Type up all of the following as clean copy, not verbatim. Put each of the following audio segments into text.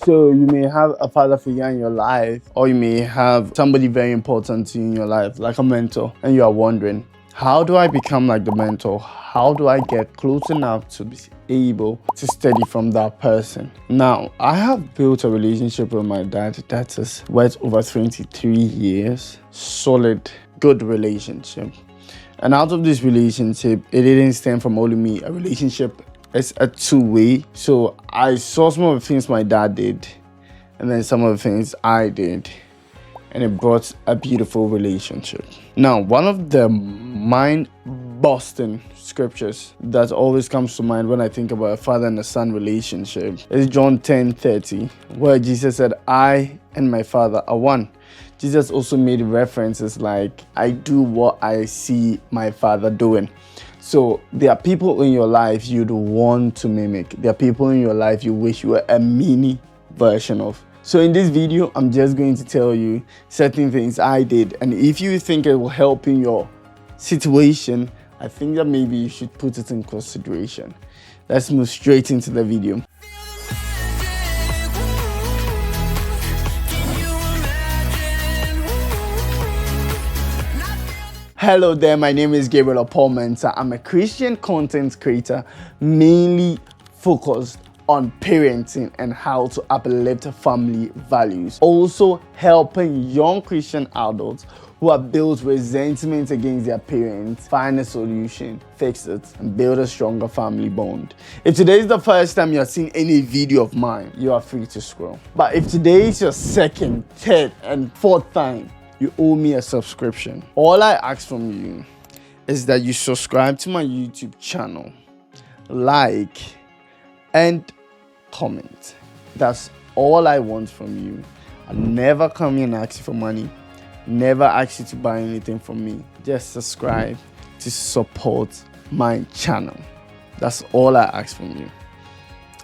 So you may have a father figure in your life, or you may have somebody very important to you in your life, like a mentor, and you are wondering, how do I become like the mentor? How do I get close enough to be able to study from that person? Now, I have built a relationship with my dad that is worth over 23 years. Solid, good relationship. And out of this relationship, it didn't stem from only me. A relationship is a two-way. So I saw some of the things my dad did, and then some of the things I did, and it brought a beautiful relationship. Now, one of the mind-busting scriptures that always comes to mind when I think about a father and a son relationship is John 10:30, where Jesus said, "I and my Father are one." Jesus also made references like, "I do what I see my Father doing." So there are people in your life you'd want to mimic. There are people in your life you wish you were a mini version of. So in this video, I'm just going to tell you certain things I did. And if you think it will help in your situation, I think that maybe you should put it in consideration. Let's move straight into the video. Hello there, my name is Gabriel Oppong-Mensah. I'm a Christian content creator, mainly focused on parenting and how to uplift family values. Also helping young Christian adults who have built resentment against their parents find a solution, fix it, and build a stronger family bond. If today is the first time you're seeing any video of mine, you are free to scroll. But if today is your second, third, and fourth time, you owe me a subscription. All I ask from you is that you subscribe to my YouTube channel, like, and comment. That's all I want from you. I never come here and ask you for money. Never ask you to buy anything from me. Just subscribe to support my channel. That's all I ask from you.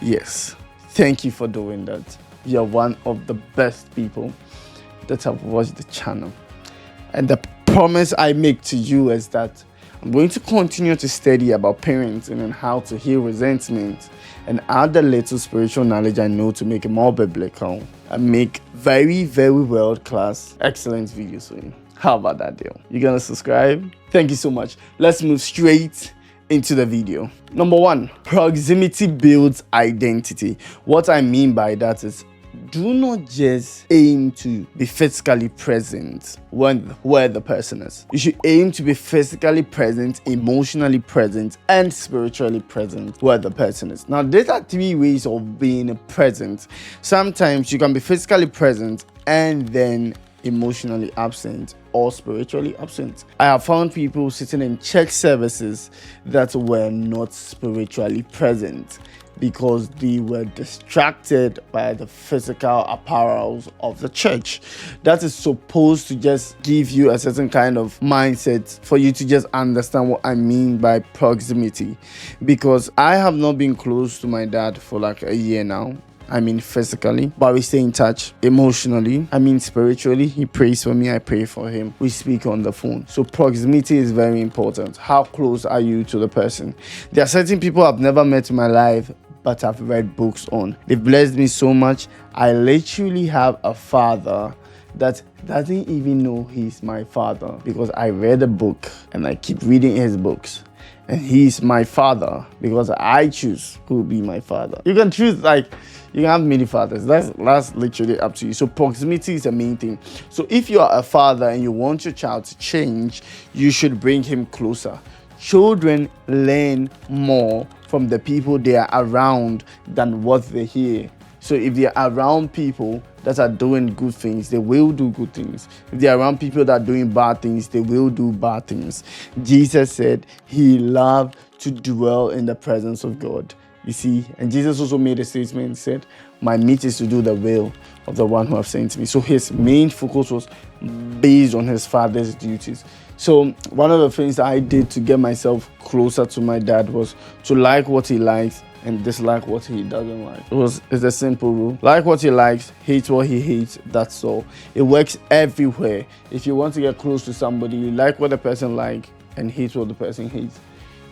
Yes, thank you for doing that. You're one of the best people that have watched the channel. And the promise I make to you is that I'm going to continue to study about parenting and how to heal resentment and add the little spiritual knowledge I know to make it more biblical and make very, very world-class, excellent videos for you. How about that deal? You gonna subscribe? Thank you so much. Let's move straight into the video. Number one, proximity builds identity. What I mean by that is, do not just aim to be physically present where the person is. You should aim to be physically present, emotionally present, and spiritually present where the person is. Now, there are three ways of being present. Sometimes you can be physically present and then emotionally absent or spiritually absent. I have found people sitting in church services that were not spiritually present because they were distracted by the physical apparels of the church. That is supposed to just give you a certain kind of mindset for you to just understand what I mean by proximity. Because I have not been close to my dad for like a year now. I mean physically, but we stay in touch emotionally. I mean spiritually. He prays for me, I pray for him. We speak on the phone. So proximity is very important. How close are you to the person? There are certain people I've never met in my life, but I've read books on. They've blessed me so much. I literally have a father that doesn't even know he's my father because I read a book and I keep reading his books. And he's my father because I choose who will be my father. You can choose, like, you can have many fathers. That's literally up to you. So proximity is the main thing. So if you are a father and you want your child to change, you should bring him closer. Children learn more from the people they are around than what they hear. So if they are around people that are doing good things, they will do good things. If they are around people that are doing bad things, they will do bad things. Jesus said he loved to dwell in the presence of God. You see, and Jesus also made a statement and said, my meat is to do the will of the one who has sent me. So his main focus was based on his father's duties. So one of the things I did to get myself closer to my dad was to like what he likes and dislike what he doesn't like. It's a simple rule. Like what he likes, hate what he hates, that's all. It works everywhere. If you want to get close to somebody, you like what the person likes and hate what the person hates.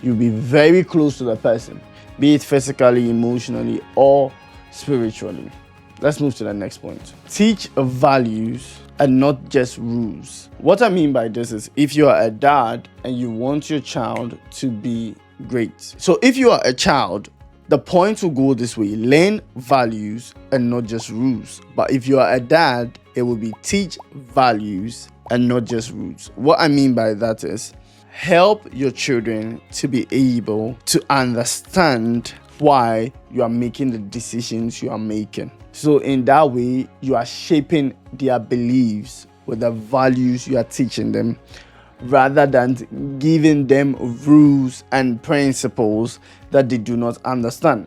You'll be very close to the person, be it physically, emotionally, or spiritually. Let's move to the next point. Teach values and not just rules. What I mean by this is, if you are a dad and you want your child to be great. So if you are a child, the point will go this way: learn values and not just rules. But if you are a dad, it will be teach values and not just rules. What I mean by that is, help your children to be able to understand why you are making the decisions you are making. So in that way, you are shaping their beliefs with the values you are teaching them, rather than giving them rules and principles that they do not understand.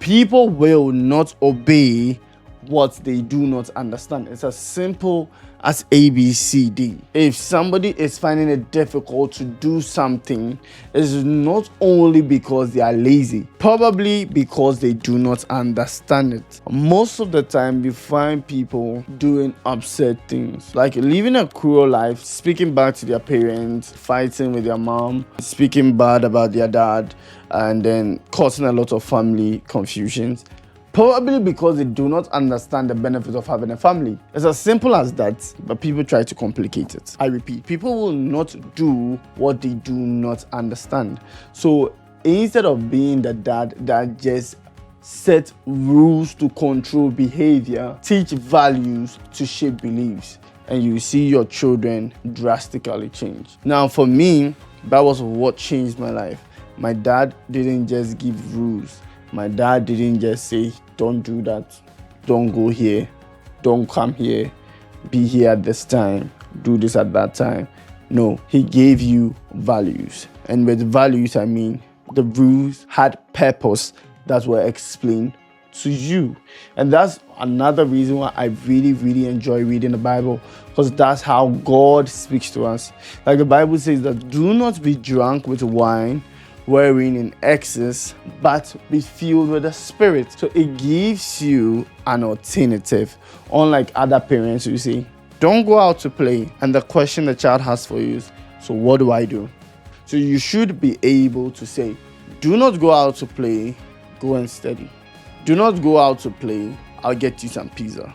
People will not obey what they do not understand. It's as simple as ABCD. If somebody is finding it difficult to do something, it's not only because they are lazy, probably because they do not understand it. Most of the time, we find people doing absurd things, like living a cruel life, speaking back to their parents, fighting with their mom, speaking bad about their dad, and then causing a lot of family confusions. Probably because they do not understand the benefits of having a family. It's as simple as that, but people try to complicate it. I repeat, people will not do what they do not understand. So instead of being the dad that just set rules to control behavior, teach values to shape beliefs, and you see your children drastically change. Now, for me, that was what changed my life. My dad didn't just give rules. My dad didn't just say, don't do that, don't go here, don't come here, be here at this time, do this at that time. No, he gave you values. And with values, I mean the rules had purpose that were explained to you. And that's another reason why I really enjoy reading the Bible, because that's how God speaks to us. Like the Bible says that do not be drunk with wine, wherein in excess, but be filled with the Spirit. So it gives you an alternative. Unlike other parents who say, don't go out to play. And the question the child has for you is, so what do I do? So you should be able to say, do not go out to play, go and study. Do not go out to play, I'll get you some pizza.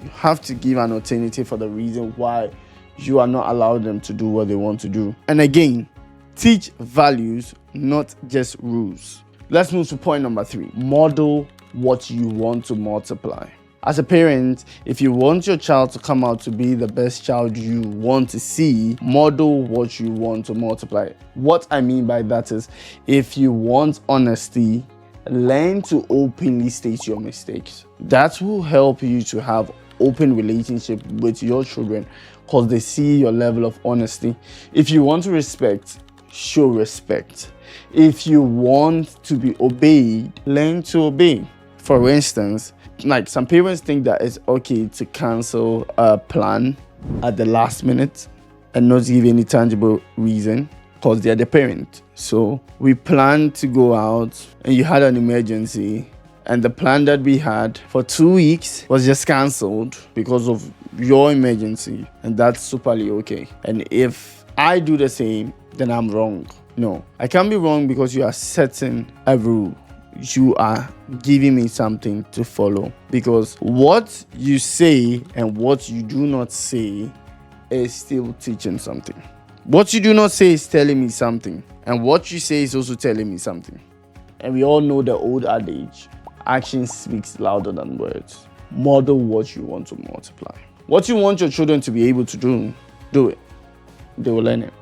You have to give an alternative for the reason why you are not allowing them to do what they want to do. And again, teach values, not just rules. Let's move to point number 3. Model what you want to multiply. As a parent, if you want your child to come out to be the best child you want to see, model what you want to multiply. What I mean by that is, if you want honesty, learn to openly state your mistakes. That will help you to have open relationship with your children, because they see your level of honesty. If you want to respect, show respect. If you want to be obeyed, learn to obey. For instance, like some parents think that it's okay to cancel a plan at the last minute and not give any tangible reason, because they're the parent. So we planned to go out and you had an emergency, and the plan that we had for 2 weeks was just cancelled because of your emergency, and that's superly okay. And if I do the same, then I'm wrong. No, I can't be wrong because you are setting a rule. You are giving me something to follow, because what you say and what you do not say is still teaching something. What you do not say is telling me something, and what you say is also telling me something. And we all know the old adage, action speaks louder than words. Model what you want to multiply. What you want your children to be able to do it. They will learn it.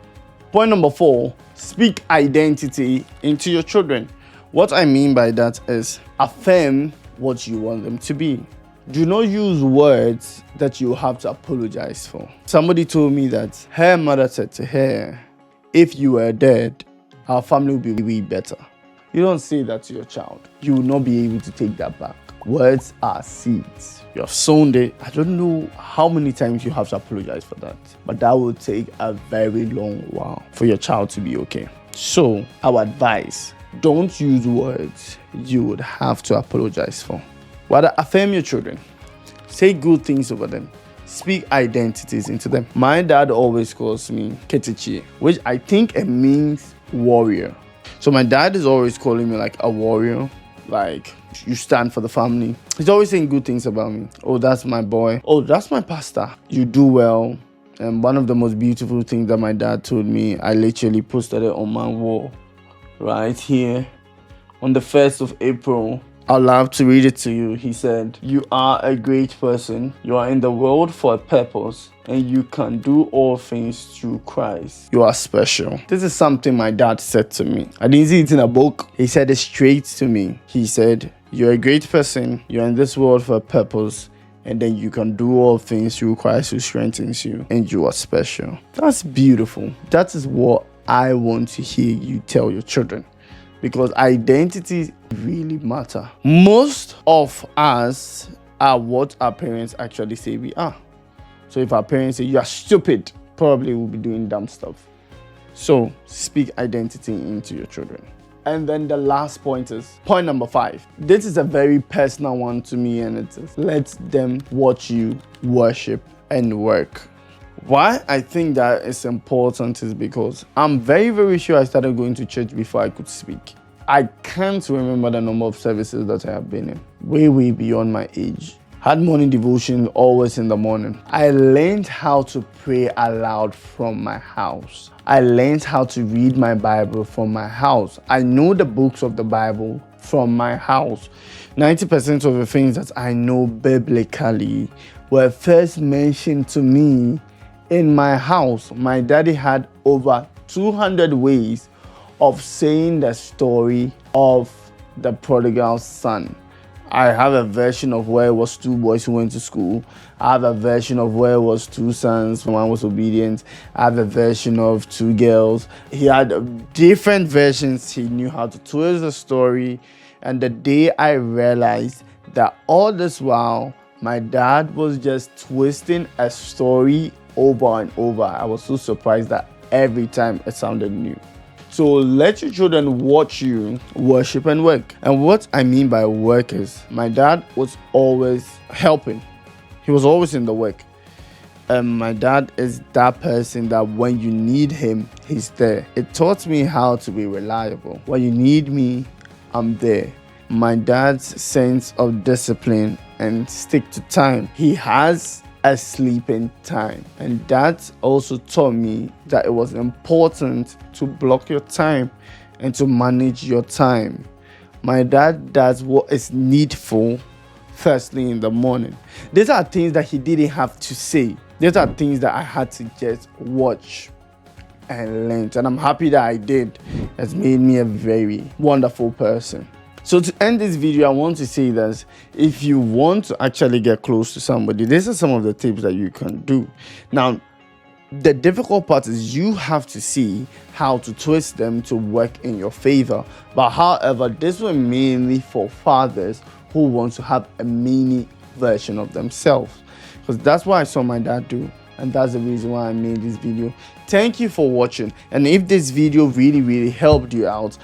Point number 4, speak identity into your children. What I mean by that is, affirm what you want them to be. Do not use words that you have to apologize for. Somebody told me that her mother said to her, if you were dead, our family would be way better. You don't say that to your child. You will not be able to take that back. Words are seeds. You have sown it. I don't know how many times you have to apologize for that, but that will take a very long while for your child to be okay. So our advice, don't use words you would have to apologize for. Rather, affirm your children. Say good things over them. Speak identities into them. My dad always calls me Ketichi, which I think it means warrior. So my dad is always calling me like a warrior, Like, you stand for the family. He's always saying good things about me. Oh, that's my boy. Oh, that's my pastor. You do well. And one of the most beautiful things that my dad told me, I literally posted it on my wall right here on the 1st of April. I'd love to read it to you. He said, "You are a great person. You are in the world for a purpose, and you can do all things through Christ. You are special." This is something my dad said to me. I didn't see it in a book. He said it straight to me. He said, "You're a great person. You're in this world for a purpose, and then you can do all things through Christ who strengthens you, and you are special." That's beautiful. That is what I want to hear you tell your children. Because identity really matter. Most of us are what our parents actually say we are. So if our parents say you are stupid, probably we'll be doing dumb stuff. So speak identity into your children. And then the last point is point number 5. This is a very personal one to me, and it is let them watch you worship and work. Why I think that is important is because I'm very, very sure I started going to church before I could speak. I can't remember the number of services that I have been in. Way beyond my age. Had morning devotion always in the morning. I learned how to pray aloud from my house. I learned how to read my Bible from my house. I know the books of the Bible from my house. 90% of the things that I know biblically were first mentioned to me in my house. My daddy had over 200 ways of saying the story of the prodigal son. I have a version of where it was 2 boys who went to school. I have a version of where it was 2 sons, one was obedient. I have a version of 2 girls. He had different versions. He knew how to twist the story. And the day I realized that all this while, my dad was just twisting a story over and over, I was so surprised that every time it sounded new. So let your children watch you worship and work. And what I mean by work is, my dad was always helping. He was always in the work. My dad is that person that when you need him, he's there. It taught me how to be reliable. When you need me, I'm there. My dad's sense of discipline and stick to time. He has a sleeping time, and that also taught me that it was important to block your time and to manage your time. My dad does what is needful firstly in the morning. These are things that he didn't have to say. These are things that I had to just watch and learn, and I'm happy that I did. It's made me a very wonderful person. So to end this video, I want to say that if you want to actually get close to somebody, these are some of the tips that you can do. Now, the difficult part is you have to see how to twist them to work in your favor. But however, this was mainly for fathers who want to have a mini version of themselves. Because that's what I saw my dad do. And that's the reason why I made this video. Thank you for watching. And if this video really helped you out,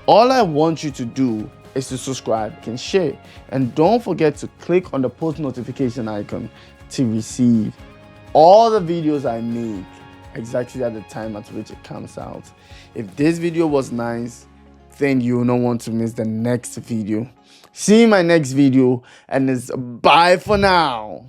all I want you to do is to subscribe and share. And don't forget to click on the post notification icon to receive all the videos I make exactly at the time at which it comes out. If this video was nice, then you will not want to miss the next video. See you in my next video, and it's bye for now.